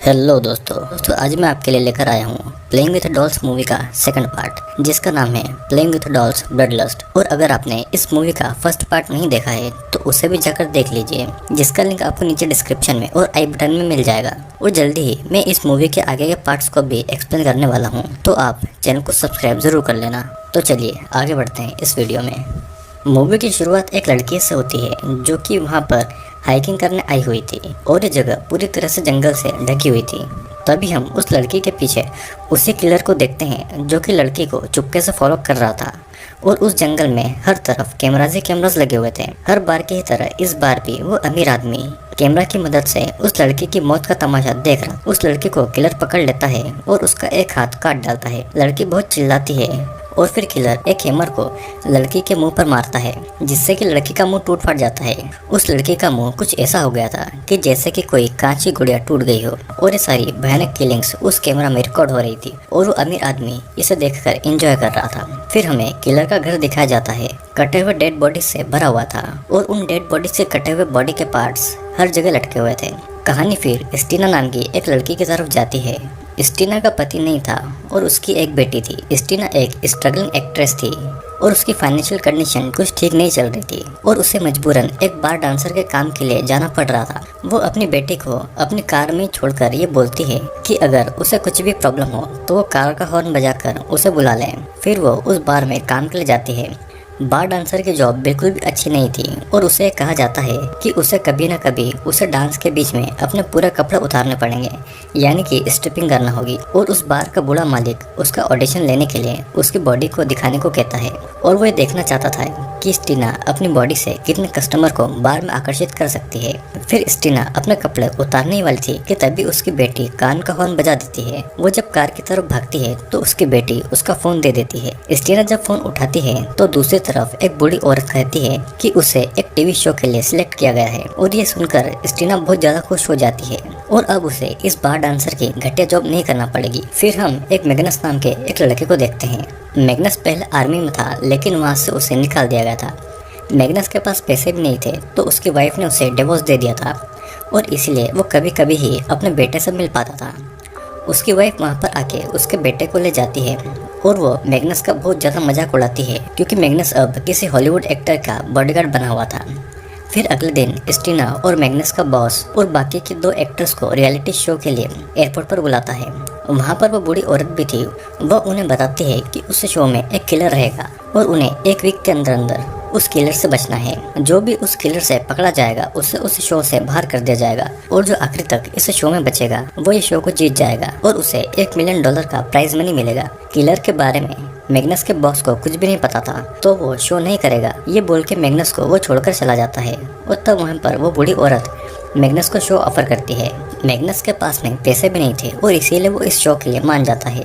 Hello दोस्तों आज मैं आपके लिए लेकर आया हूँ प्लेइंग विथ डॉल्स मूवी का सेकंड पार्ट जिसका नाम है playing with dolls blood lust. और अगर आपने इस मूवी का फर्स्ट पार्ट नहीं देखा है तो उसे भी जाकर देख लीजिए, जिसका लिंक आपको नीचे डिस्क्रिप्शन में और आई बटन में मिल जाएगा। और जल्दी ही मैं इस मूवी के आगे के पार्ट्स को भी एक्सप्लेन करने वाला हूँ, तो आप चैनल को सब्सक्राइब जरूर कर लेना। तो चलिए आगे बढ़ते हैं इस वीडियो में। मूवी की शुरुआत एक लड़की से होती है जो कि वहाँ पर हाइकिंग करने आई हुई थी और ये जगह पूरी तरह से जंगल से ढकी हुई थी। तभी हम उस लड़की के पीछे उसी किलर को देखते हैं जो कि लड़की को चुपके से फॉलो कर रहा था। और उस जंगल में हर तरफ कैमराज ही कैमराज लगे हुए थे। हर बार की तरह इस बार भी वो अमीर आदमी कैमरा की मदद से उस लड़की की मौत का तमाशा देख रहा। उस लड़की को किलर पकड़ लेता है और उसका एक हाथ काट डालता है। लड़की बहुत चिल्लाती है और फिर किलर एक हैमर को लड़की के मुंह पर मारता है, जिससे कि लड़की का मुंह टूट फट जाता है। उस लड़की का मुंह कुछ ऐसा हो गया था कि जैसे कि कोई कांच की गुड़िया टूट गई हो। और ये सारी भयानक किलिंग्स उस कैमरा में रिकॉर्ड हो रही थी और वो अमीर आदमी इसे देखकर एंजॉय कर रहा था। फिर हमें किलर का घर दिखाया जाता है, कटे हुए डेड बॉडी से भरा हुआ था और उन डेड बॉडी से कटे हुए बॉडी के पार्ट्स हर जगह लटके हुए थे। कहानी फिर स्टीना नाम की एक लड़की की तरफ जाती है। स्टीना का पति नहीं था और उसकी एक बेटी थी। स्टीना एक स्ट्रगलिंग एक्ट्रेस थी और उसकी फाइनेंशियल कंडीशन कुछ ठीक नहीं चल रही थी और उसे मजबूरन एक बार डांसर के काम के लिए जाना पड़ रहा था। वो अपनी बेटी को अपनी कार में छोड़कर ये बोलती है कि अगर उसे कुछ भी प्रॉब्लम हो तो वो कार का हॉर्न बजाकर उसे बुला लें। फिर वो उस बार में काम के लिए जाती है। बार डांसर की जॉब बिल्कुल भी अच्छी नहीं थी और उसे कहा जाता है कि उसे कभी ना कभी उसे डांस के बीच में अपने पूरे कपड़े उतारने पड़ेंगे, यानी कि स्ट्रिपिंग करना होगी। और उस बार का बूढ़ा मालिक उसका ऑडिशन लेने के लिए उसकी बॉडी को दिखाने को कहता है और वो देखना चाहता था कि स्टीना अपनी बॉडी से कितने कस्टमर को बार में आकर्षित कर सकती है। फिर स्टीना अपने कपड़े उतारने ही वाली थी कि तभी उसकी बेटी कान का हॉर्न बजा देती है। वो जब कार की तरफ भागती है तो उसकी बेटी उसका फोन दे देती है। स्टीना जब फोन उठाती है तो दूसरी तरफ एक बूढ़ी औरत कहती है कि उसे एक टीवी शो के लिए सिलेक्ट किया गया है। और ये सुनकर स्टीना बहुत ज्यादा खुश हो जाती है और अब उसे इस बार डांसर की घटिया जॉब नहीं करना पड़ेगी। फिर हम एक मैग्नस नाम के एक लड़के को देखते हैं। मैग्नस पहले आर्मी में था लेकिन वहाँ से उसे निकाल दिया गया था। मैग्नस के पास पैसे भी नहीं थे तो उसकी वाइफ ने उसे डिवोर्स दे दिया था और इसलिए वो कभी कभी ही अपने बेटे से मिल पाता था। उसकी वाइफ वहाँ पर आके उसके बेटे को ले जाती है और वो मैग्नस का बहुत ज़्यादा मजाक उड़ाती है क्योंकि मैग्नस अब किसी हॉलीवुड एक्टर का बॉडीगार्ड बना हुआ था। फिर अगले दिन स्टीना और मैग्नस का बॉस और बाकी के दो एक्टर्स को रियलिटी शो के लिए एयरपोर्ट पर बुलाता है। वहाँ पर वो बूढ़ी औरत भी थी। वह उन्हें बताती है कि उस शो में एक किलर रहेगा और उन्हें एक वीक के अंदर अंदर उस किलर से बचना है। जो भी उस किलर से पकड़ा जाएगा उसे उस शो से बाहर कर दिया जाएगा और जो आखिरी तक इस शो में बचेगा वो ये शो को जीत जाएगा और उसे $1 मिलियन का प्राइज मनी मिलेगा। किलर के बारे में मैग्नस के बॉस को कुछ भी नहीं पता था तो वो शो नहीं करेगा ये बोल के मैग्नस को वो छोड़कर चला जाता है। और तब वहाँ पर वो बूढ़ी औरत मैग्नस को शो ऑफर करती है। मैग्नस के पास में पैसे भी नहीं थे और इसीलिए वो इस शो के लिए मान जाता है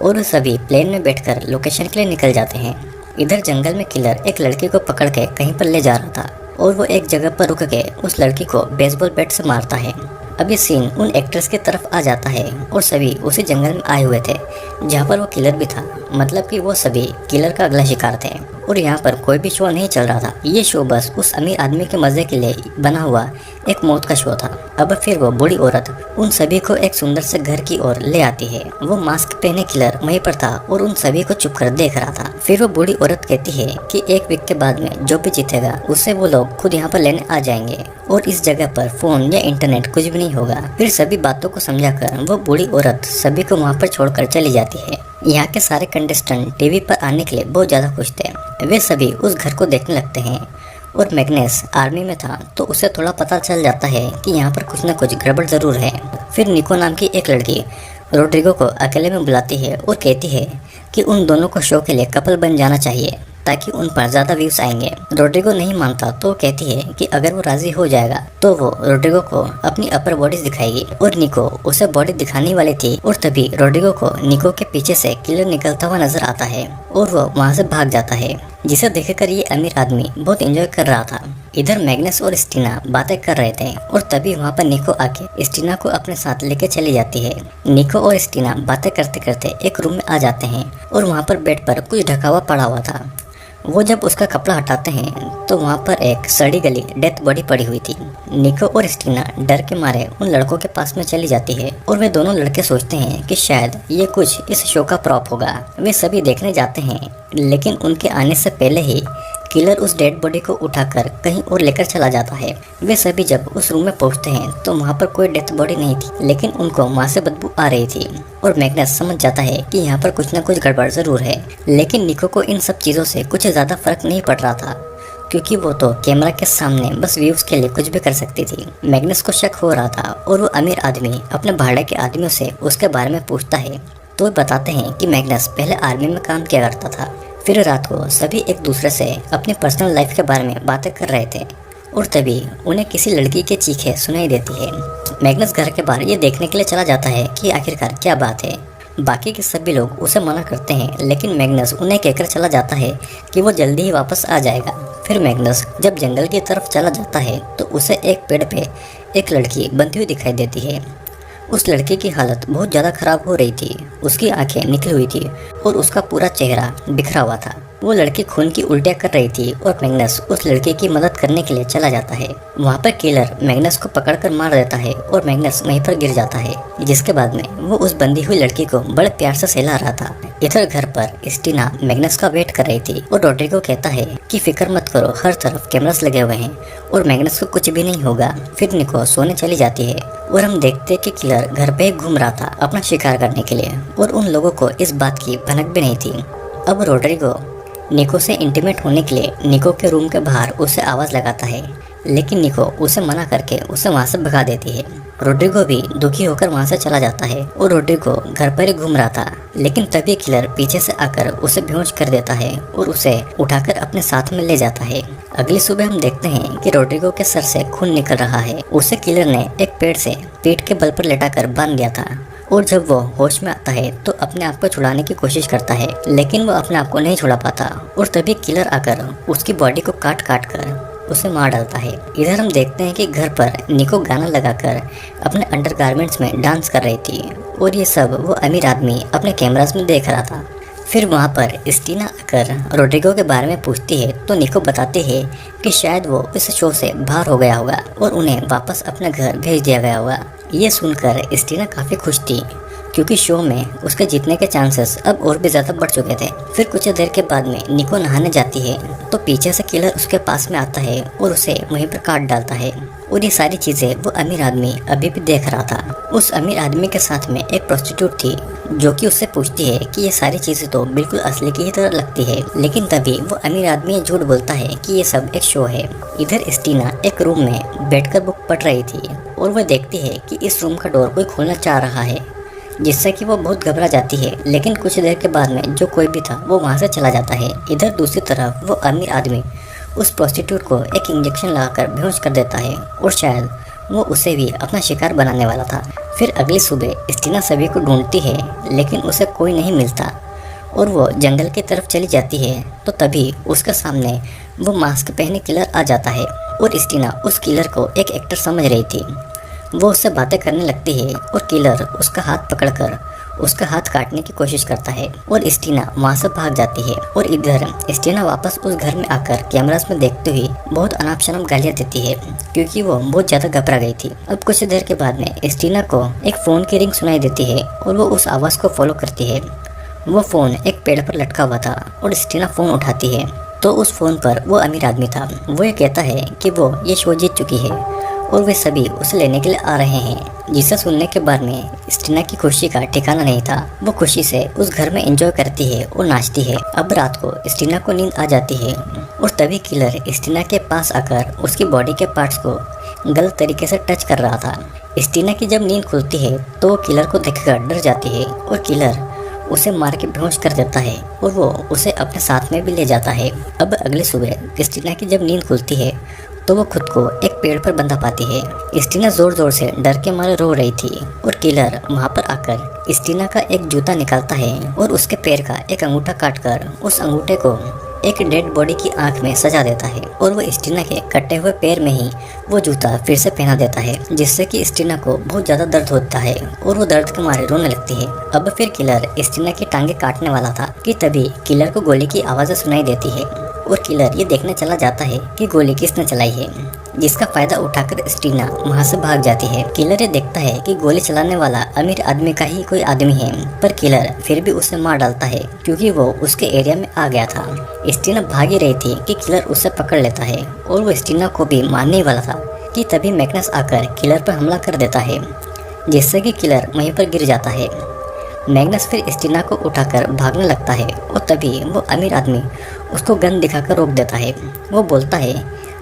और सभी प्लेन में बैठकर लोकेशन के लिए निकल जाते हैं। इधर जंगल में किलर एक लड़की को पकड़ के कहीं पर ले जा रहा था और वो एक जगह पर रुक के उस लड़की को बेसबॉल बैट से मारता है। अब ये सीन उन एक्ट्रेस की तरफ आ जाता है और सभी उसी जंगल में आए हुए थे जहाँ पर वो किलर भी था, मतलब कि वो सभी किलर का अगला शिकार थे। और यहाँ पर कोई भी शो नहीं चल रहा था, ये शो बस उस अमीर आदमी के मजे के लिए बना हुआ एक मौत का शो था। अब फिर वो बूढ़ी औरत उन सभी को एक सुंदर से घर की ओर ले आती है। वो मास्क पहने किलर वहीं पर था और उन सभी को चुप कर देख रहा था। फिर वो बूढ़ी औरत कहती है कि एक वीक के बाद में जो भी जीतेगा उससे वो लोग खुद यहाँ पर लेने आ जाएंगे और इस जगह पर फोन या इंटरनेट कुछ भी नहीं होगा। फिर सभी बातों को समझाकर वो बूढ़ी औरत सभी को वहाँ पर छोड़कर चली जाती है। यहाँ के सारे कंटेस्टेंट टीवी पर आने के लिए बहुत ज़्यादा खुश थे। वे सभी उस घर को देखने लगते हैं और मैग्नस आर्मी में था तो उसे थोड़ा पता चल जाता है कि यहाँ पर कुछ ना कुछ गड़बड़ ज़रूर है। फिर निको नाम की एक लड़की रोड्रिगो को अकेले में बुलाती है और कहती है कि उन दोनों को शो के लिए कपल बन जाना चाहिए ताकि उन पर ज़्यादा व्यूज आएंगे। रोड्रिगो नहीं मानता तो कहती है कि अगर वो राजी हो जाएगा तो वो रोड्रिगो को अपनी अपर बॉडी दिखाएगी और निको उसे बॉडी दिखाने वाली थी। और तभी रोड्रिगो को निको के पीछे से किलर निकलता हुआ नजर आता है और वो वहाँ से भाग जाता है, जिसे देखकर ये अमीर आदमी बहुत एंजॉय कर रहा था। इधर मैग्नस और स्टीना बातें कर रहे थे और तभी वहाँ पर निको आके स्टीना को अपने साथ लेके चली जाती है। निको और स्टीना बातें करते करते एक रूम में आ जाते हैं और वहाँ पर बेड पर कुछ ढका हुआ पड़ा हुआ था। वो जब उसका कपड़ा हटाते हैं तो वहाँ पर एक सड़ी गली डेथ बॉडी पड़ी हुई थी। निको और स्टीना डर के मारे उन लड़कों के पास में चली जाती है और वे दोनों लड़के सोचते हैं कि शायद ये कुछ इस शो का प्रॉप होगा। वे सभी देखने जाते हैं, लेकिन उनके आने से पहले ही किलर उस डेड बॉडी को उठाकर कहीं और लेकर चला जाता है। वे सभी जब उस रूम में पहुंचते हैं तो वहाँ पर कोई डेथ बॉडी नहीं थी, लेकिन उनको वहाँ से बदबू आ रही थी और मैग्नस समझ जाता है कि यहाँ पर कुछ न कुछ गड़बड़ जरूर है। लेकिन निको को इन सब चीज़ों से कुछ ज़्यादा फर्क नहीं पड़ रहा था, क्योंकि वो तो कैमरा के सामने बस व्यूज के लिए कुछ भी कर सकती थी। मैग्नस को शक हो रहा था और वो अमीर आदमी अपने भाड़े के आदमियों से उसके बारे में पूछता है, तो वे बताते हैं कि मैग्नस पहले आर्मी में काम किया करता था। फिर रात को सभी एक दूसरे से अपनी पर्सनल लाइफ के बारे में बातें कर रहे थे और तभी उन्हें किसी लड़की की चीखें सुनाई देती है। मैग्नस घर के बाहर ये देखने के लिए चला जाता है कि आखिरकार क्या बात है। बाकी के सभी लोग उसे मना करते हैं, लेकिन मैग्नस उन्हें कहकर चला जाता है कि वो जल्दी ही वापस आ जाएगा। फिर मैग्नस जब जंगल की तरफ चला जाता है तो उसे एक पेड़ पे एक लड़की बंधी हुई दिखाई देती है। उस लड़की की हालत बहुत ज़्यादा खराब हो रही थी। उसकी आंखें निकली हुई थी और उसका पूरा चेहरा बिखरा हुआ था। वो लड़की खून की उल्टियाँ कर रही थी और मैग्नस उस लड़के की मदद करने के लिए चला जाता है। वहाँ पर किलर मैग्नस को पकड़कर मार देता है और मैग्नस वहीं पर गिर जाता है, जिसके बाद में वो उस बंधी हुई लड़की को बड़े प्यार से सहला रहा था। इधर घर पर स्टीना मैग्नस का वेट कर रही थी और रोड्रिगो कहता है कि फिक्र मत करो, हर तरफ कैमरास लगे हुए हैं और मैग्नस को कुछ भी नहीं होगा। फिर निको सोने चली जाती है और हम देखते हैं कि किलर घर पे घूम रहा था अपना शिकार करने के लिए और उन लोगों को इस बात की भनक भी नहीं थी। अब रोड्रिगो निको से इंटीमेट होने के लिए निको के रूम के बाहर उसे आवाज़ लगाता है, लेकिन निको उसे मना करके उसे वहाँ से भगा देती है। रोड्रिगो भी दुखी होकर वहाँ से चला जाता है और रोड्रिगो घर पर ही घूम रहा था, लेकिन तभी किलर पीछे से आकर उसे बेहोश कर देता है और उसे उठाकर अपने साथ में ले जाता है। अगली सुबह हम देखते हैं कि रोड्रिगो के सर से खून निकल रहा है। उसे किलर ने एक पेड़ से पीठ के बल पर लेटाकर बांध दिया था और जब वो होश में आता है तो अपने आप को छुड़ाने की कोशिश करता है, लेकिन वो अपने आप को नहीं छुड़ा पाता और तभी किलर आकर उसकी बॉडी को काट काट कर उसे मार डालता है। इधर हम देखते हैं कि घर पर निको गाना लगाकर अपने अंडरगारमेंट्स में डांस कर रही थी और ये सब वो अमीर आदमी अपने कैमरास में देख रहा था। फिर वहाँ पर स्टीना आकर रोड्रिगो के बारे में पूछती है तो निको बताती है कि शायद वो इस शो से बाहर हो गया होगा और उन्हें वापस अपने घर भेज दिया गया होगा। ये सुनकर स्टीना काफ़ी खुश थी, क्योंकि शो में उसके जीतने के चांसेस अब और भी ज़्यादा बढ़ चुके थे। फिर कुछ देर के बाद में निको नहाने जाती है तो पीछे से किलर उसके पास में आता है और उसे वहीं पर काट डालता है और ये सारी चीज़ें वो अमीर आदमी अभी भी देख रहा था। उस अमीर आदमी के साथ में एक प्रोस्टिट्यूट थी जो कि उससे पूछती है कि ये सारी चीज़ें तो बिल्कुल असली की ही तरह लगती है, लेकिन तभी वो अमीर आदमी झूठ बोलता है कि ये सब एक शो है। इधर स्टीना एक रूम में बैठकर बुक पढ़ रही थी और वह देखती है कि इस रूम का डोर कोई खोलना चाह रहा है, जिससे कि वो बहुत घबरा जाती है। लेकिन कुछ देर के बाद में जो कोई भी था वो वहाँ से चला जाता है। इधर दूसरी तरफ वो अमीर आदमी उस प्रोस्टिट्यूट को एक इंजेक्शन लगाकर बेहोश कर देता है और शायद वो उसे भी अपना शिकार बनाने वाला था। फिर अगली सुबह स्टीना सभी को ढूंढती है, लेकिन उसे कोई नहीं मिलता और वो जंगल की तरफ चली जाती है तो तभी उसके सामने वो मास्क पहने किलर आ जाता है और स्टीना उस किलर को एक एक्टर समझ रही थी। वो उससे बातें करने लगती है और किलर उसका हाथ पकड़कर उसका हाथ काटने की कोशिश करता है और स्टीना वहाँ से भाग जाती है। और इधर स्टीना वापस उस घर में आकर कैमरास में देखते हुए बहुत अनाप शनाप गालियाँ देती है, क्योंकि वो बहुत ज़्यादा घबरा गई थी। अब कुछ देर के बाद में स्टीना को एक फ़ोन की रिंग सुनाई देती है और वो उस आवाज़ को फॉलो करती है। वो फ़ोन एक पेड़ पर लटका हुआ था और स्टीना फ़ोन उठाती है तो उस फ़ोन पर वो अमीर आदमी था। वो ये कहता है कि वो ये शो जीत चुकी है और वे सभी उसे लेने के लिए आ रहे हैं, जिसे सुनने के बाद में स्टीना की खुशी का ठिकाना नहीं था। वो खुशी से उस घर में एंजॉय करती है और नाचती है। अब रात को स्टीना को नींद आ जाती है और तभी किलर स्टीना के पास आकर उसकी बॉडी के पार्ट्स को गलत तरीके से टच कर रहा था। स्टीना की जब नींद खुलती है तो वो किलर को देखकर डर जाती है और किलर उसे मार के बेहोश कर देता है और वो उसे अपने साथ में भी ले जाता है। अब अगली सुबह स्टीना की जब नींद खुलती है तो वो खुद को एक पेड़ पर बंधा पाती है। स्टीना जोर जोर से डर के मारे रो रही थी और किलर वहाँ पर आकर स्टीना का एक जूता निकालता है और उसके पैर का एक अंगूठा काटकर उस अंगूठे को एक डेड बॉडी की आंख में सजा देता है और वो स्टीना के कटे हुए पैर में ही वो जूता फिर से पहना देता है, जिससे कि स्टीना को बहुत ज़्यादा दर्द होता है और वो दर्द के मारे रोने लगती है। अब फिर किलर स्टीना की टांगे काटने वाला था कि तभी किलर को गोली की आवाज़ें सुनाई देती है और किलर ये देखने चला जाता है कि गोली किसने चलाई है, जिसका फायदा उठाकर स्टीना वहाँ से भाग जाती है। किलर ये देखता है कि गोली चलाने वाला अमीर आदमी का ही कोई आदमी है, पर किलर फिर भी उसे मार डालता है क्योंकि वो उसके एरिया में आ गया था। स्टीना भाग ही रही थी कि किलर उसे पकड़ लेता है और वो स्टीना को भी मारने वाला था कि तभी मैग्नस आकर किलर पर हमला कर देता है, जिससे कि किलर वहीं पर गिर जाता है। मैग्नस फिर स्टीना को उठाकर भागने लगता है और तभी वो अमीर आदमी उसको गन दिखाकर रोक देता है। वो बोलता है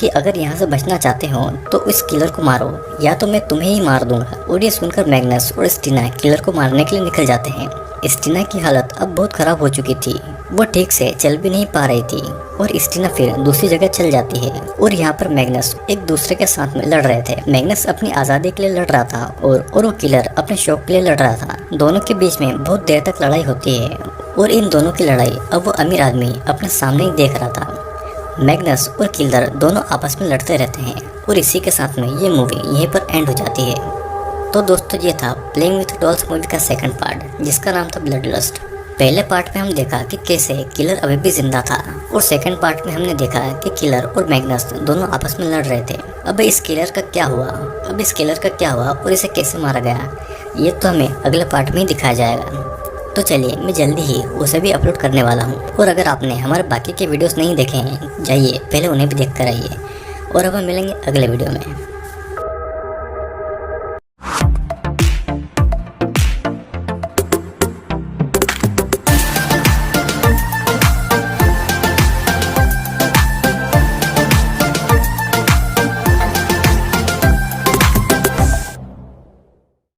कि अगर यहाँ से बचना चाहते हो तो इस किलर को मारो या तो मैं तुम्हें ही मार दूंगा। और ये सुनकर मैग्नस और स्टीना किलर को मारने के लिए निकल जाते हैं। स्टीना की हालत अब बहुत खराब हो चुकी थी, वो ठीक से चल भी नहीं पा रही थी और स्टीना फिर दूसरी जगह चल जाती है। और यहाँ पर मैग्नस एक दूसरे के साथ में लड़ रहे थे। मैग्नस अपनी आज़ादी के लिए लड़ रहा था और वो किलर अपने शौक के लिए लड़ रहा था। दोनों के बीच में बहुत देर तक लड़ाई होती है और इन दोनों की लड़ाई अब वो अमीर आदमी अपने सामने ही देख रहा था। मैग्नस और किलर दोनों आपस में लड़ते रहते हैं और इसी के साथ में ये मूवी यहीं पर एंड हो जाती है। तो दोस्तों ये था प्लेइंग विथ डॉल्स मूवी का सेकंड पार्ट, जिसका नाम था ब्लड लस्ट। पहले पार्ट में हम देखा कि कैसे किलर अभी भी जिंदा था और सेकंड पार्ट में हमने देखा कि किलर और मैग्नस दोनों आपस में लड़ रहे थे। अब इस किलर का क्या हुआ और इसे कैसे मारा गया, ये तो हमें अगले पार्ट में ही दिखाया जाएगा। तो चलिए मैं जल्दी ही उसे भी अपलोड करने वाला हूँ। और अगर आपने हमारे बाकी के वीडियोस नहीं देखे हैं, जाइए पहले उन्हें भी देख कर आइए। और अब हम मिलेंगे अगले वीडियो में।